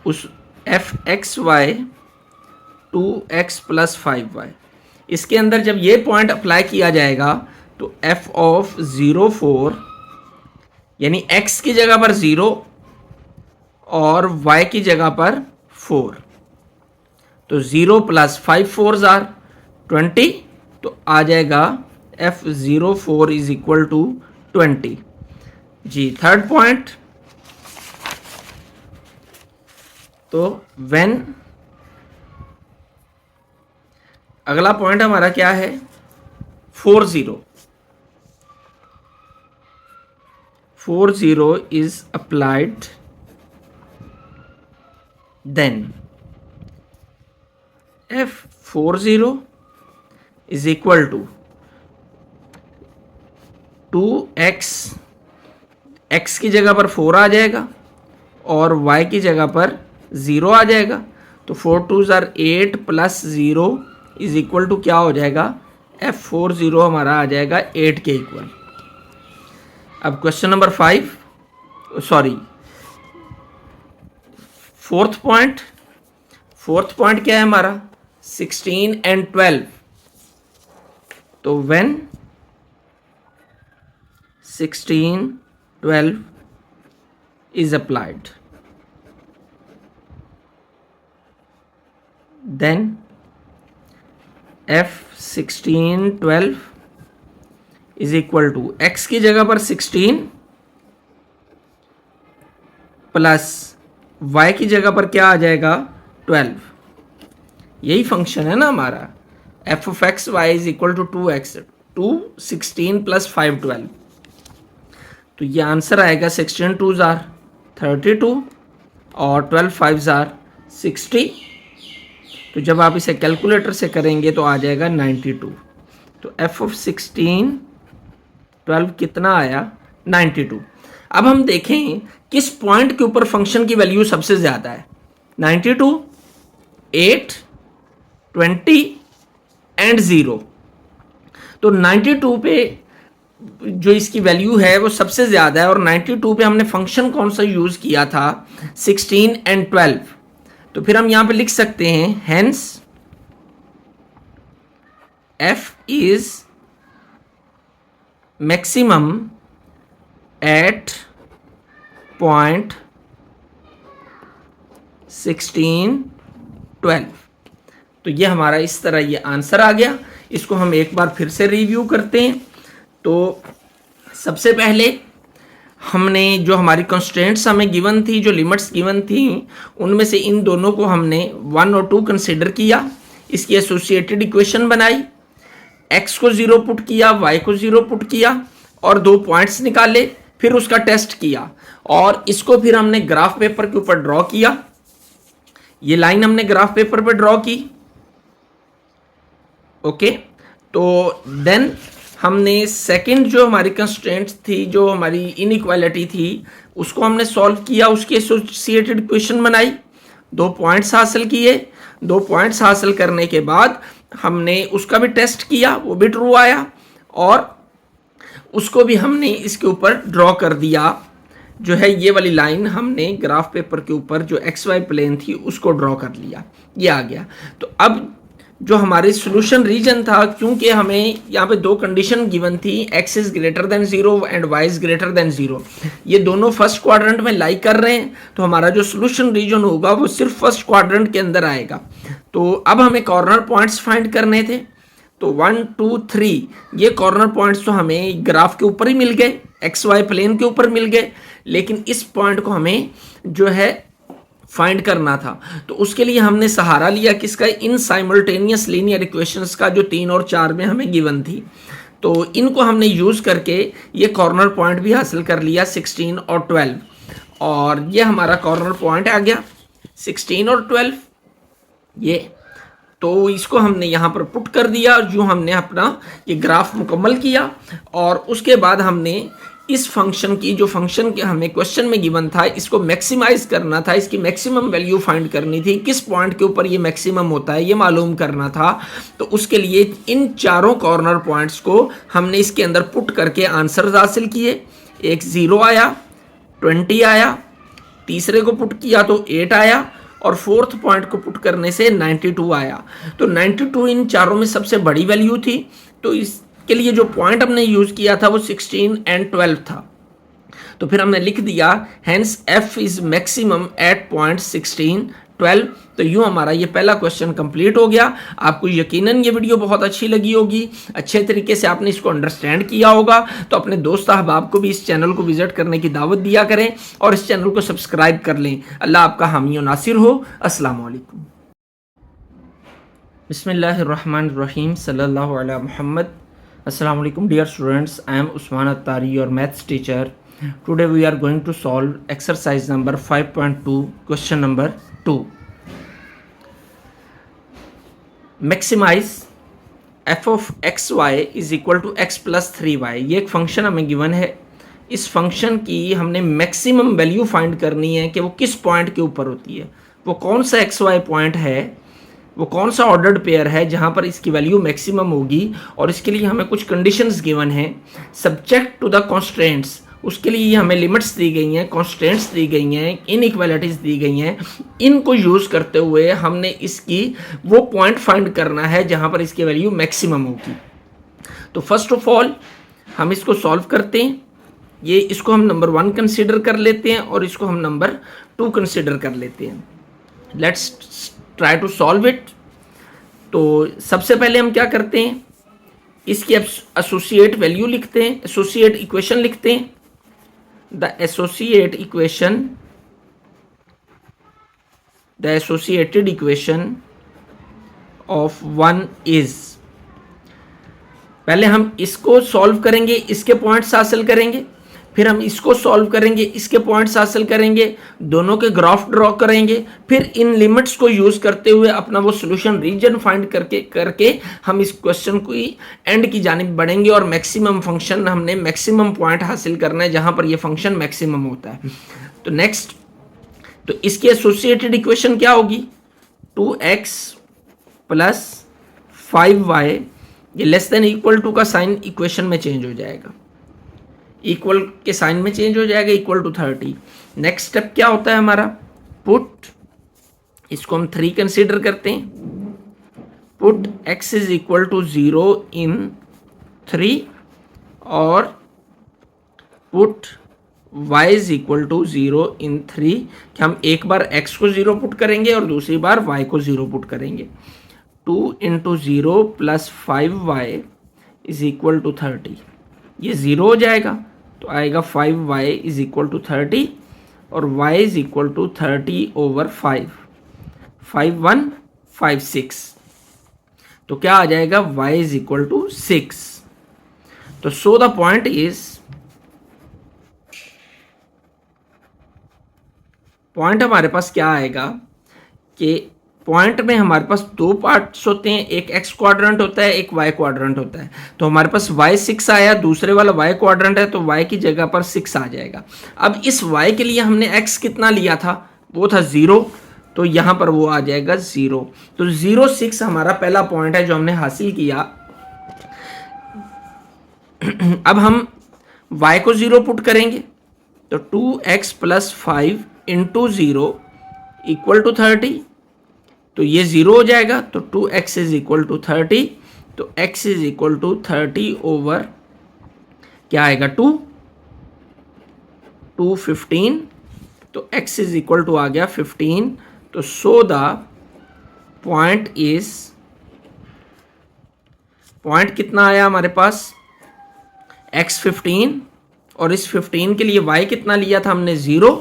उस f(x, y) 2x plus 5y, इसके अंदर जब ये पॉइंट अप्लाई किया जाएगा तो f ऑफ 0 4 यानी x की जगह पर 0 और y की जगह पर 4, तो 0 प्लस 5 4s आर 20। तो आ जाएगा f(0 4) इज इक्वल टू 20 जी। थर्ड पॉइंट, तो व्हेन, अगला पॉइंट हमारा क्या है, 4 0 is applied, then f(4 0) is equal to 2x, x की जगह पर 4 आ जाएगा और y की जगह पर 0 आ जाएगा। तो 4 2 ज़ार 8 प्लस 0 इज इक्वल टू क्या हो जाएगा, F40 हमारा आ जाएगा 8 के इक्वल। अब question number 5, sorry fourth point क्या है हमारा, 16 एंड 12। तो when 16 12 is applied, then F16 12 is equal to x की जगह पर 16 प्लस y की जगह पर क्या आ जाएगा 12। यही फंक्शन है ना हमारा, f of x y is equal to 2x, 2 16 plus 5 12। तो ये आंसर आएगा 16 2 ज़ार 32 और 12 5 ज़ार 60। तो जब आप इसे कैलकुलेटर से करेंगे तो आ जाएगा 92। तो f of 16 12 कितना आया, 92। अब हम देखें किस पॉइंट के ऊपर फंक्शन की वैल्यू सबसे ज़्यादा है, 92, 8, 20 एंड 0। तो 92 पे जो इसकी वैल्यू है वो सबसे ज़्यादा है और 92 पे हमने फंक्शन कौन सा यूज़ किया था, 16 एंड 12। तो फिर हम यहाँ पे लिख सकते हैं hence f is maximum at point 16 12। तो ये हमारा इस तरह ये आंसर आ गया। इसको हम एक बार फिर से रिव्यू करते हैं। तो सबसे पहले हमने जो हमारी कंस्ट्रेंट्स हमें गिवन थी, जो लिमिट्स गिवन थी, उनमें से इन दोनों को हमने 1 और 2 कंसिडर किया, इसकी एसोसिएटेड इक्वेशन बनाई, x को 0 पुट किया, y को 0 पुट किया और 2 पॉइंट्स निकाले, फिर उसका टेस्ट किया और इसको फिर हमने ग्राफ पेपर के ऊपर ड्रॉ किया। ये लाइन हमने ग्राफ पेपर पर ड्रॉ की, ओके। तो देन हमने सेकंड जो हमारी कंस्ट्रेंट्स थी, जो हमारी इनइक्वालिटी थी, उसको हमने सॉल्व किया, उसकी एसोसिएटेड इक्वेशन बनाई, 2 पॉइंट्स हासिल किए। 2 पॉइंट्स हासिल करने के बाद हमने उसका भी टेस्ट किया, वो भी ट्रू आया और उसको भी हमने इसके ऊपर ड्रॉ कर दिया। जो है ये वाली लाइन हमने ग्राफ पेपर के ऊपर जो एक्स वाई प्लेन थी उसको ड्रॉ कर लिया, ये आ गया। तो अब जो हमारे सॉल्यूशन रीजन था, क्योंकि हमें यहाँ पे 2 कंडीशन गिवन थी, x is greater than 0 and y is greater than 0, ये दोनों फर्स्ट क्वाड्रेंट में लाई कर रहे हैं, तो हमारा जो सॉल्यूशन रीजन होगा वो सिर्फ फर्स्ट क्वाड्रेंट के अंदर आएगा। तो अब हमें कॉर्नर पॉइंट्स फाइंड करने थे। तो 1 2 3 ये कॉर्नर पॉइंट्स तो हमें ग्राफ के ऊपर ही मिल गए, एक्स वाई प्लेन के ऊपर मिल गए, लेकिन इस पॉइंट को हमें जो है फाइंड करना था। तो उसके लिए हमने सहारा लिया किसका, इन साइमल्टेनियस लीनियर इक्वेशंस का, जो 3 और 4 में हमें गिवन थी। तो इनको हमने यूज़ करके ये कॉर्नर पॉइंट भी हासिल कर लिया 16 और 12, और ये हमारा कॉर्नर पॉइंट आ गया 16 और 12 ये। तो इसको हमने यहाँ पर पुट कर दिया, जो हमने अपना ये ग्राफ मुकम्मल किया और उसके बाद हमने इस फंक्शन की, जो फंक्शन के हमें क्वेश्चन में गिवन था, इसको मैक्सिमाइज करना था, इसकी मैक्सिमम वैल्यू फाइंड करनी थी, किस पॉइंट के ऊपर ये मैक्सिमम होता है ये मालूम करना था। तो उसके लिए इन चारों कॉर्नर पॉइंट्स को हमने इसके अंदर पुट करके आंसर हासिल किए। एक 0 आया, 20 आया, तीसरे को पुट किया तो 8 आया और फोर्थ पॉइंट को पुट करने से 92 आया। तो 92 इन चारों में सबसे बड़ी वैल्यू थी। तो इसके लिए जो पॉइंट हमने यूज़ किया था वो 16 एंड 12 था। तो फिर हमने लिख दिया hence f is maximum at point 16 12। तो यूँ हमारा ये पहला क्वेश्चन कंप्लीट हो गया। आपको यकीनन ये वीडियो बहुत अच्छी लगी होगी, अच्छे तरीके से आपने इसको अंडरस्टैंड किया होगा। तो अपने दोस्त अहबाब को भी इस चैनल को विजिट करने की दावत दिया करें और इस चैनल को सब्सक्राइब कर लें। अल्लाह आपका हामी और नासिर हो। अस्सलाम वालेकुम। बिस्मिल्लाहिर्रहमानिर्रहीम, सल्लल्लाहु अला मुहम्मद। अस्सलाम वालेकुम dear students, I am Usman Attari, your maths teacher. Today we are going to solve exercise number 5.2, question number 2. Maximize f of x y is equal to x plus 3y, ये एक फंक्शन हमें गिवन है। इस फंक्शन की हमने maximum value find करनी है कि वो किस पॉइंट के ऊपर होती है, वो कौन सा एक्स वाई पॉइंट है, वो कौन सा ऑर्डर्ड पेयर है जहां पर इसकी वैल्यू मैक्सिमम होगी। और इसके लिए हमें कुछ कंडीशंस गिवन हैं सब्जेक्ट टू द कॉन्स्ट्रेंट्स, उसके लिए हमें लिमिट्स दी गई हैं, कॉन्स्टेंट्स दी गई हैं, इनइक्वालिटीज दी गई हैं। इनको यूज़ करते हुए हमने इसकी वो पॉइंट फाइंड करना है जहां पर इसकी वैल्यू मैक्सिमम होगी। तो फर्स्ट ऑफ ऑल हम इसको सॉल्व करते हैं। ये इसको हम नंबर 1 कंसिडर कर लेते हैं और इसको हम नंबर 2 कंसिडर कर लेते हैं। Let's try to solve it. तो सबसे पहले हम क्या करते हैं, इसकी एसोसिएट वैल्यू लिखते हैं, एसोसिएट इक्वेशन लिखते हैं। The associated equation of 1 is, पहले हम इसको सॉल्व करेंगे, इसके पॉइंट्स हासिल करेंगे, फिर हम इसको सॉल्व करेंगे, इसके पॉइंट्स हासिल करेंगे, दोनों के ग्राफ ड्रॉ करेंगे, फिर इन लिमिट्स को यूज करते हुए अपना वो सॉल्यूशन रीजन फाइंड करके हम इस क्वेश्चन को एंड की जानिब बढ़ेंगे और मैक्सिमम फंक्शन, हमने मैक्सिमम पॉइंट हासिल करना है जहां पर ये फंक्शन मैक्सिमम होता है। तो नेक्स्ट, तो इसकी एसोसिएटेड इक्वेशन क्या होगी, 2x प्लस 5y, ये लेस देन इक्वल टू का साइन इक्वेशन में चेंज हो जाएगा, इक्वल के साइन में चेंज हो जाएगा, इक्वल टू 30। नेक्स्ट स्टेप क्या होता है हमारा, पुट, इसको हम 3 कंसीडर करते हैं, put x is equal to 0 in 3 और put y is equal to 0 in 3, कि हम एक बार x को 0 पुट करेंगे और दूसरी बार y को 0 पुट करेंगे। 2 into 0 plus 5y is equal to 30, ये 0 हो जाएगा तो आएगा 5y इज इक्वल टू 30 और y is equal to 30 over 5, 5 1 5 6, तो क्या आ जाएगा y इज इक्वल टू 6। तो so the point is, point हमारे पास क्या आएगा कि पॉइंट में हमारे पास 2 पार्ट्स होते हैं, एक x क्वाड्रेंट होता है, एक y क्वाड्रेंट होता है। तो हमारे पास y 6 आया, दूसरे वाला y क्वाड्रेंट है तो y की जगह पर 6 आ जाएगा। अब इस y के लिए हमने x कितना लिया था, वो था 0, तो यहां पर वो आ जाएगा 0। तो 0 6 हमारा पहला पॉइंट है जो हमने हासिल किया। अब हम y को 0 पुट करेंगे तो 2x plus 5 into 0 equal to 30, तो ये 0 हो जाएगा, तो 2x इज इक्वल टू 30, तो x is equal to 30 over क्या आएगा 2 15, तो x इज इक्वल टू आ गया 15। तो so the point is, point कितना आया हमारे पास x 15 और इस 15 के लिए y कितना लिया था हमने 0,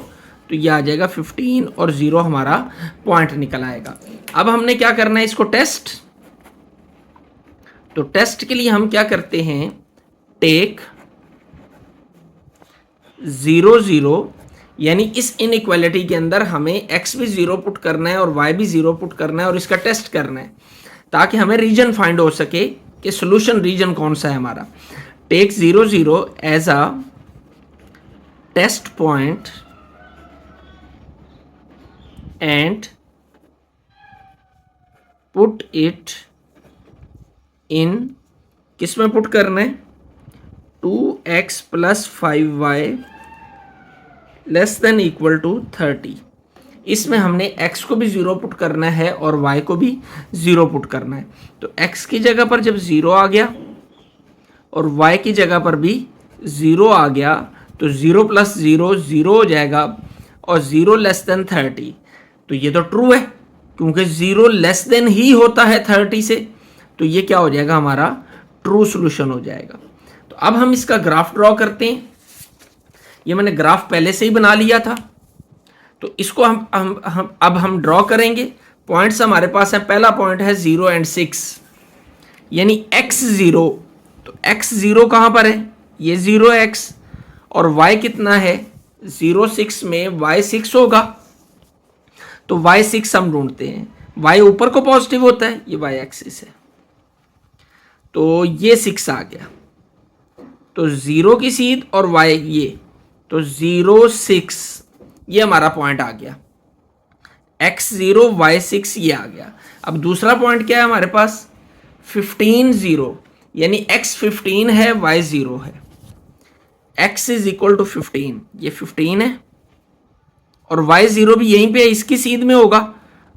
तो ये आ जाएगा 15 और 0 हमारा पॉइंट निकल आएगा। अब हमने क्या करना है इसको टेस्ट, तो टेस्ट के लिए हम क्या करते हैं, टेक 0 0, यानी इस इनइक्वालिटी के अंदर हमें x भी 0 पुट करना है और y भी 0 पुट करना है और इसका टेस्ट करना है ताकि हमें रीजन फाइंड हो सके कि सॉल्यूशन रीजन कौन सा है हमारा। Take 0 0 as a test point and put it in, किस में पुट करना है, 2x plus 5y less than equal to 30। इसमें हमने x को भी 0 पुट करना है और y को भी 0 पुट करना है। तो x की जगह पर जब 0 आ गया और y की जगह पर भी 0 आ गया तो 0 प्लस 0 0 हो जाएगा और 0 लेस देन 30, तो ये तो ट्रू है क्योंकि 0 लेस देन ही होता है 30 से, तो ये क्या हो जाएगा हमारा ट्रू सॉल्यूशन हो जाएगा। तो अब हम इसका ग्राफ ड्रॉ करते हैं। ये मैंने ग्राफ पहले से ही बना लिया था, तो इसको हम ड्रॉ करेंगे। पॉइंट्स हमारे पास है, पहला पॉइंट है 0 एंड 6, यानी x0, तो x0 कहां पर है, ये 0x और y कितना है 0 6 में y 6 होगा, तो y6 हम ढूंढते हैं। y ऊपर को पॉजिटिव होता है, ये y एक्सिस है, तो ये 6 आ गया, तो 0 की सीध और y ये, तो 0 6 ये हमारा पॉइंट आ गया, x0 y6 ये आ गया। अब दूसरा पॉइंट क्या है हमारे पास, 15 0, यानी x 15 है y 0 है, x इज इक्वल टू 15, ये 15 है और y 0 भी यहीं पे इसकी सीध में होगा,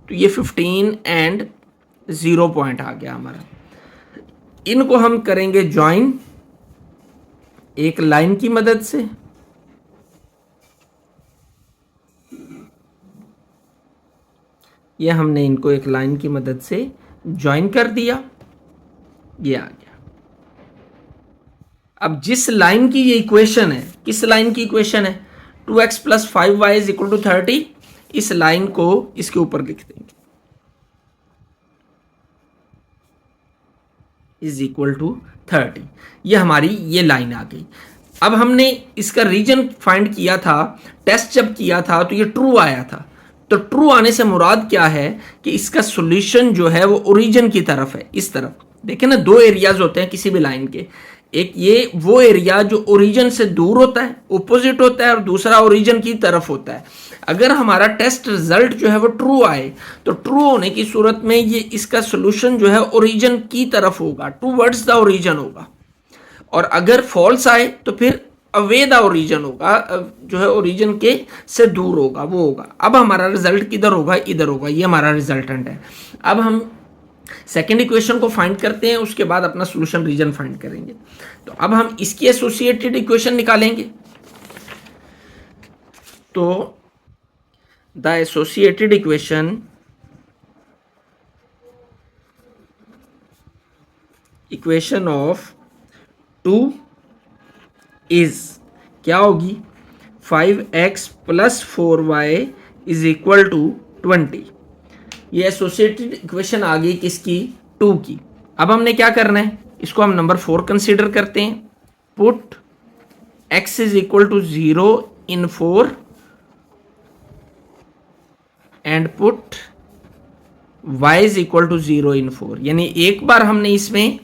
तो ये 15 एंड 0 पॉइंट आ गया हमारा। इनको हम करेंगे ज्वाइन एक लाइन की मदद से, ये हमने इनको एक लाइन की मदद से ज्वाइन कर दिया, ये आ गया। अब जिस लाइन की ये इक्वेशन है, किस लाइन की इक्वेशन है, 2x plus 5y is equal to 30, इस लाइन को इसके ऊपर लिख देंगे, इज इक्वल टू 30, ये हमारी ये लाइन आ गई। अब हमने इसका रीजन फाइंड किया था, टेस्ट जब किया था तो ये ट्रू आया था, तो ट्रू आने से मुराद क्या है कि इसका सॉल्यूशन जो है वो ओरिजिन की तरफ है, इस तरफ। देखें ना, दो एरियाज होते हैं किसी भी लाइन के, एक ये वो एरिया जो ओरिजिन से दूर होता है, ऑपोजिट होता है, और दूसरा ओरिजिन की तरफ होता है। अगर हमारा टेस्ट रिजल्ट जो है वो ट्रू आए, तो ट्रू होने की सूरत में ये इसका सॉल्यूशन जो है ओरिजिन की तरफ होगा, टूवर्ड्स द ओरिजिन होगा, और अगर फॉल्स आए तो फिर अवे द ओरिजिन होगा, जो है ओरिजिन के से दूर होगा, वो होगा। अब हमारा रिजल्ट किधर होगा, इधर होगा, ये हमारा रिजल्टेंट है। अब हम सेकेंड इक्वेशन को फाइंड करते हैं, उसके बाद अपना सोल्यूशन रीजन फाइंड करेंगे। तो अब हम इसकी एसोसिएटेड इक्वेशन निकालेंगे। तो the associated equation of 2 is क्या होगी, 5x plus 4y is equal to 20। ये एसोसिएटेड इक्वेशन आ गई किसकी, 2 की। अब हमने क्या करना है, इसको हम नंबर 4 कंसीडर करते हैं। Put x is equal to 0 in 4 and put y is equal to 0 in 4, यानी एक बार हमने इसमें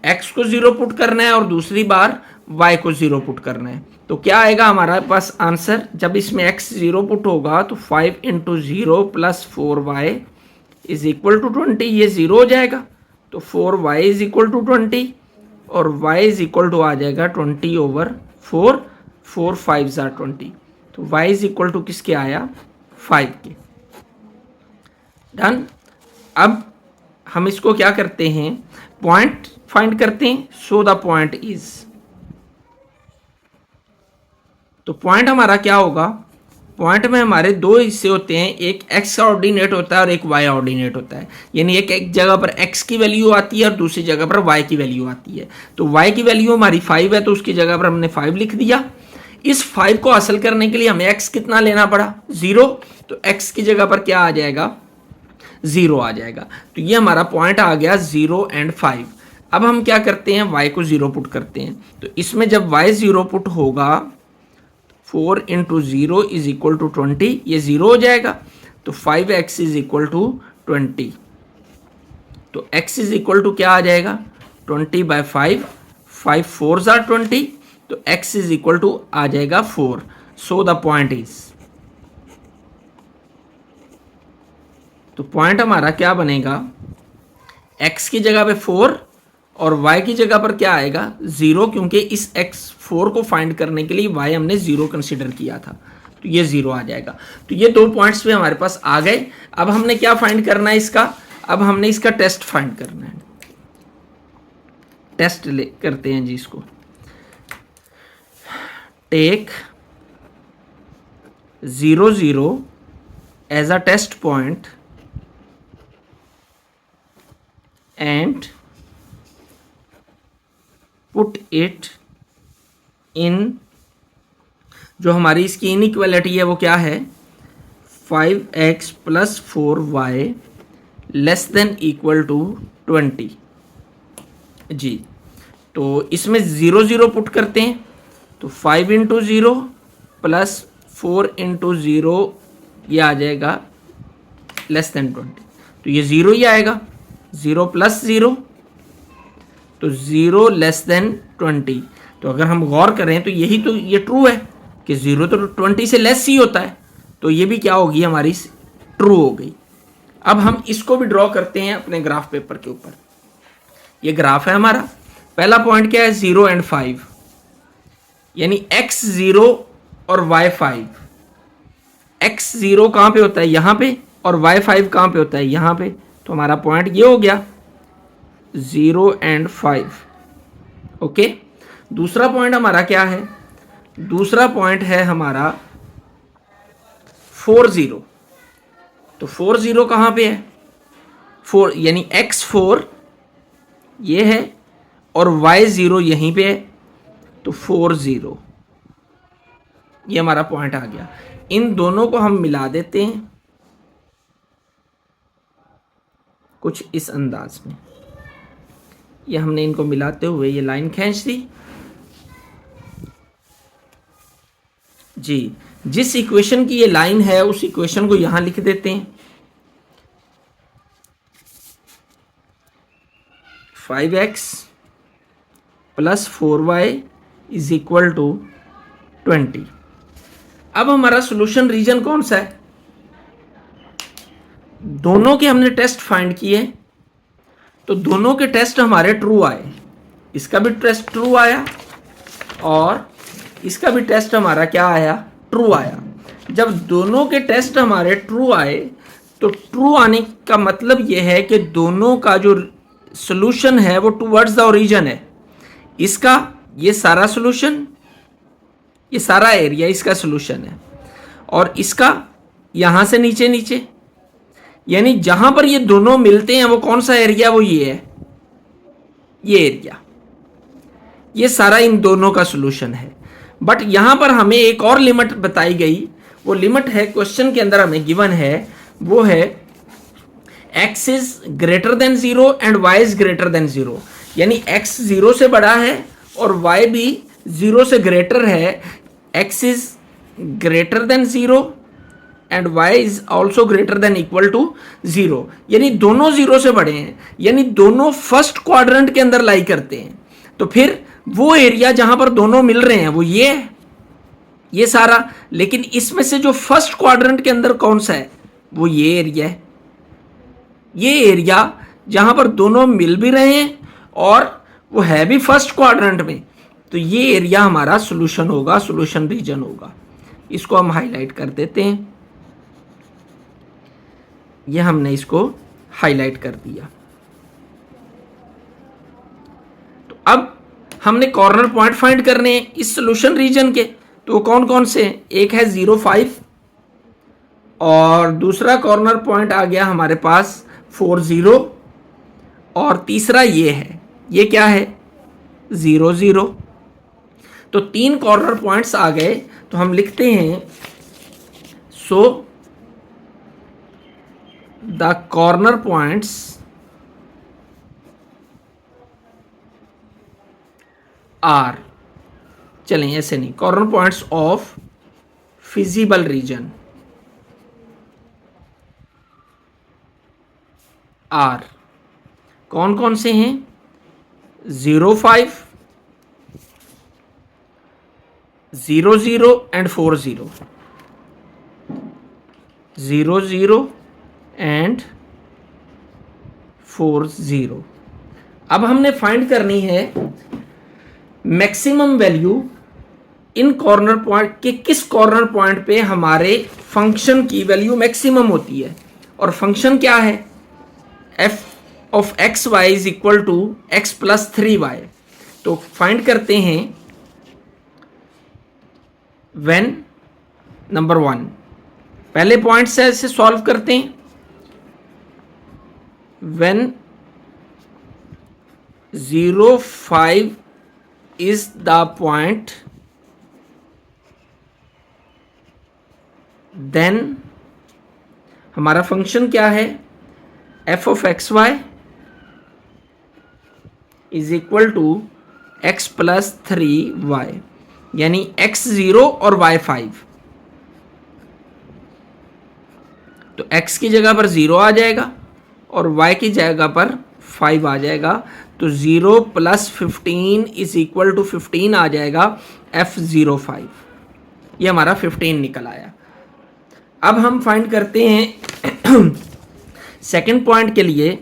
x को 0 पुट करना है और दूसरी बार y को 0 पुट करना है। तो क्या आएगा हमारे पास आंसर, जब इसमें x 0 पुट होगा तो 5 into 0 plus 4y is equal to 20, ये 0 हो जाएगा, तो 4y इज इक्वल टू 20 और y इज इक्वल टू आ जाएगा 20 ओवर 4, 4 5 ज़ा 20, तो y इज इक्वल टू किसके आया, 5 के। डन। अब हम इसको क्या करते हैं, पॉइंट फाइंड करते हैं। सो द पॉइंट इज, तो पॉइंट हमारा क्या होगा, पॉइंट में हमारे दो हिस्से होते हैं, एक x ऑर्डिनेट होता है और एक y ऑर्डिनेट होता है, यानी एक जगह पर x की वैल्यू आती है और दूसरी जगह पर y की वैल्यू आती है। तो y की वैल्यू हमारी 5 है, तो उसकी जगह पर हमने 5 लिख दिया। इस 5 को हासिल करने के लिए हमें x कितना लेना पड़ा, 0, तो x की जगह पर क्या आ जाएगा, 0 आ जाएगा। तो ये हमारा पॉइंट आ गया 0 एंड 5। अब हम क्या करते हैं, y को 0 पुट करते हैं। तो इसमें जब y 0 पुट होगा, 4 इंटू 0 इज इक्वल टू 20, ये 0 हो जाएगा, तो 5x इज इक्वल टू 20, तो x इज इक्वल टू क्या आ जाएगा, 20 बाई 5, 5 4 ज़ा 20, तो x इज इक्वल टू आ जाएगा 4। सो द पॉइंट इज, तो पॉइंट हमारा क्या बनेगा, x की जगह पे 4 और y की जगह पर क्या आएगा, 0, क्योंकि इस x4 को फाइंड करने के लिए y हमने 0 कंसीडर किया था, तो ये 0 आ जाएगा। तो ये दो पॉइंट्स पे हमारे पास आ गए। अब हमने क्या फाइंड करना है इसका, अब हमने इसका टेस्ट फाइंड करना है। टेस्ट ले करते हैं जी इसको। Take 0 0 as a test point and put it in, जो हमारी इसकी इनइक्वालिटी है वो क्या है, 5x plus 4y less than equal to 20 जी। तो इसमें 0 0 पुट करते हैं, तो 5 इंटू 0 प्लस 4 इंटू 0 ये आ जाएगा लेस देन 20, तो ये 0 ही आएगा, 0 प्लस 0 तो 0 लेस देन 20। तो अगर हम गौर करें तो यही तो ये ट्रू है कि 0 तो 20 से लेस ही होता है, तो ये भी क्या होगी हमारी ट्रू हो गई। अब हम इसको भी ड्रॉ करते हैं अपने ग्राफ पेपर के ऊपर। ये ग्राफ है हमारा। पहला पॉइंट क्या है 0 एंड 5, यानी x 0 और y 5। x 0 कहां पे होता है यहां पे, और y 5 कहां पे होता है यहां पे। तो हमारा पॉइंट ये हो गया 0 एंड 5। ओके, दूसरा पॉइंट हमारा क्या है, दूसरा पॉइंट है हमारा 4 0। तो 4 0 कहां पे है, 4 यानी x 4 ये है और y 0 यहीं पे है, तो 4 0 ये हमारा पॉइंट आ गया। इन दोनों को हम मिला देते हैं कुछ इस अंदाज में। ये हमने इनको मिलाते हुए ये लाइन खींच दी जी। जिस इक्वेशन की ये लाइन है उस इक्वेशन को यहां लिख देते हैं। 5x plus 4y is equal to 20। अब हमारा सॉल्यूशन रीजन कौन सा है, दोनों के हमने टेस्ट फाइंड किए, तो दोनों के टेस्ट हमारे ट्रू आए। इसका भी टेस्ट ट्रू आया और इसका भी टेस्ट हमारा क्या आया, ट्रू आया। जब दोनों के टेस्ट हमारे ट्रू आए तो ट्रू आने का मतलब यह है कि दोनों का जो सॉल्यूशन है वो टुवर्ड्स द ओरिजिन है। इसका ये सारा सॉल्यूशन, ये सारा एरिया इसका सॉल्यूशन है, और इसका यहां से नीचे नीचे, यानी जहां पर ये दोनों मिलते हैं वो कौन सा एरिया, वो ये है, ये एरिया, ये सारा इन दोनों का सॉल्यूशन है। बट यहां पर हमें एक और लिमिट बताई गई, वो लिमिट है क्वेश्चन के अंदर हमें गिवन है, वो है x is greater than 0 and y is greater than 0। यानी x 0 से बड़ा है और y भी 0 से ग्रेटर है। x is greater than 0 and y is also greater than equal to 0, यानी दोनों 0 से बड़े हैं, यानी दोनों फर्स्ट क्वाड्रेंट के अंदर लाई करते हैं। तो फिर वो एरिया जहां पर दोनों मिल रहे हैं वो ये है, ये सारा। लेकिन इसमें से जो फर्स्ट क्वाड्रेंट के अंदर कौन सा है, वो ये एरिया है। ये एरिया जहां पर दोनों मिल भी रहे हैं और वो है भी फर्स्ट क्वाड्रेंट में, तो ये एरिया हमारा सॉल्यूशन होगा, सॉल्यूशन रीजन होगा। इसको हम हाईलाइट कर देते हैं। ये हमने इसको हाईलाइट कर दिया। तो अब हमने कॉर्नर पॉइंट फाइंड करने हैं इस सॉल्यूशन रीजन के, तो वो कौन कौन से हैं, एक है 0 5 और दूसरा कॉर्नर पॉइंट आ गया हमारे पास 4 0 और तीसरा ये है, ये क्या है 0 0। तो 3 कॉर्नर पॉइंट्स आ गए। तो हम लिखते हैं so the corner points are, चलें ऐसे नहीं, corner points of feasible region are कौन कौन से हैं, 0 5 0 0 एंड 4 0, 0 0 एंड 4 0। अब हमने फाइंड करनी है maximum value in corner point के, किस कॉर्नर पॉइंट पे हमारे फंक्शन की वैल्यू मैक्सिमम होती है। और फंक्शन क्या है, f of x y is equal to x plus 3y। तो फाइंड करते हैं व्हेन, नंबर 1 पहले पॉइंट से ऐसे सॉल्व करते हैं, when 0 5 is the point, then हमारा फंक्शन क्या है, f of x y is equal to x plus 3y, यानी x 0 और y 5। तो x की जगह पर 0 आ जाएगा और y की जगह पर 5 आ जाएगा। तो 0 + 15 इज इक्वल टू 15 आ जाएगा F05। ये हमारा 15 निकल आया। अब हम फाइंड करते हैं सेकेंड पॉइंट के लिए,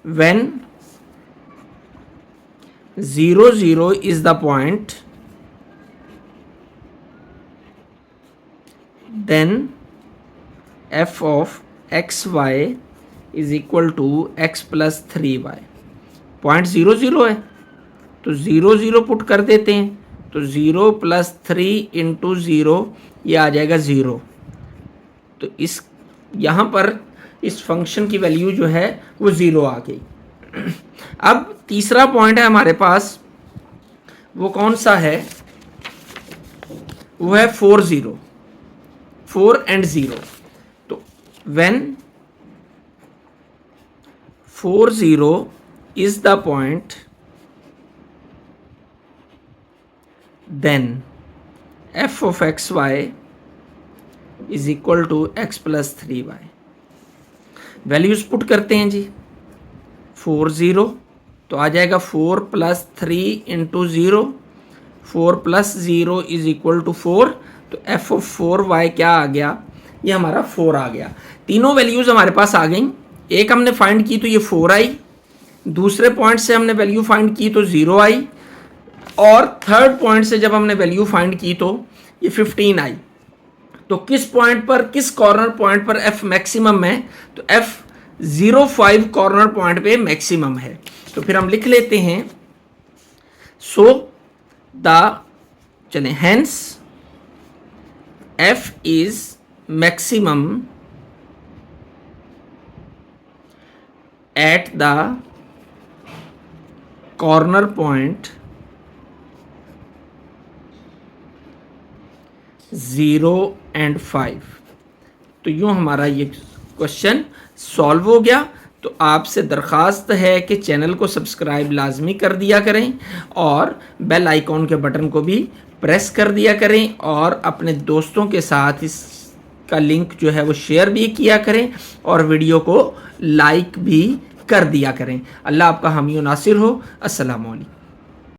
when 0 0 is the point then f of xy is equal to x + 3y। Point 0 0 है तो 0 0 पुट कर देते हैं, तो 0 + 3 × 0 ये आ जाएगा 0। तो इस यहाँ पर इस फंक्शन की वैल्यू जो है वो 0 आ गई। अब तीसरा पॉइंट है हमारे पास, वो कौन सा है? वो है 4 0, 4 and 0। तो when 4 0 is the point then f of xy is equal to x + 3y। Values put करते हैं जी। 4 0 तो आ जाएगा 4 + 3 × 0, 4 + 0 इज इक्वल टू 4। तो f of 4y क्या आ गया? ये हमारा 4 आ गया। तीनों वैल्यूज हमारे पास आ गई। एक हमने फाइंड की तो ये 4 आई, दूसरे पॉइंट से हमने वैल्यू फाइंड की तो 0 आई, और थर्ड पॉइंट से जब हमने वैल्यू फाइंड की तो ये 15 आई। तो किस पॉइंट पर, किस कॉर्नर पॉइंट पर f मैक्सिमम है? तो F05 कॉर्नर पॉइंट पे मैक्सिमम है। तो फिर हम लिख लेते हैं, सो द चलें, hence f is maximum at the corner point 0 and 5। तो यूँ हमारा ये क्वेश्चन सॉल्व हो गया। तो आपसे दरख्वास्त है कि चैनल को सब्सक्राइब लाजमी कर दिया करें और बेल आइकॉन के बटन को भी प्रेस कर दिया करें, और अपने दोस्तों के साथ इसका लिंक जो है वो शेयर भी किया करें और वीडियो को लाइक भी कर दिया करें। अल्लाह आपका हामी और नासिर हो। अस्सलामु अलैकुम।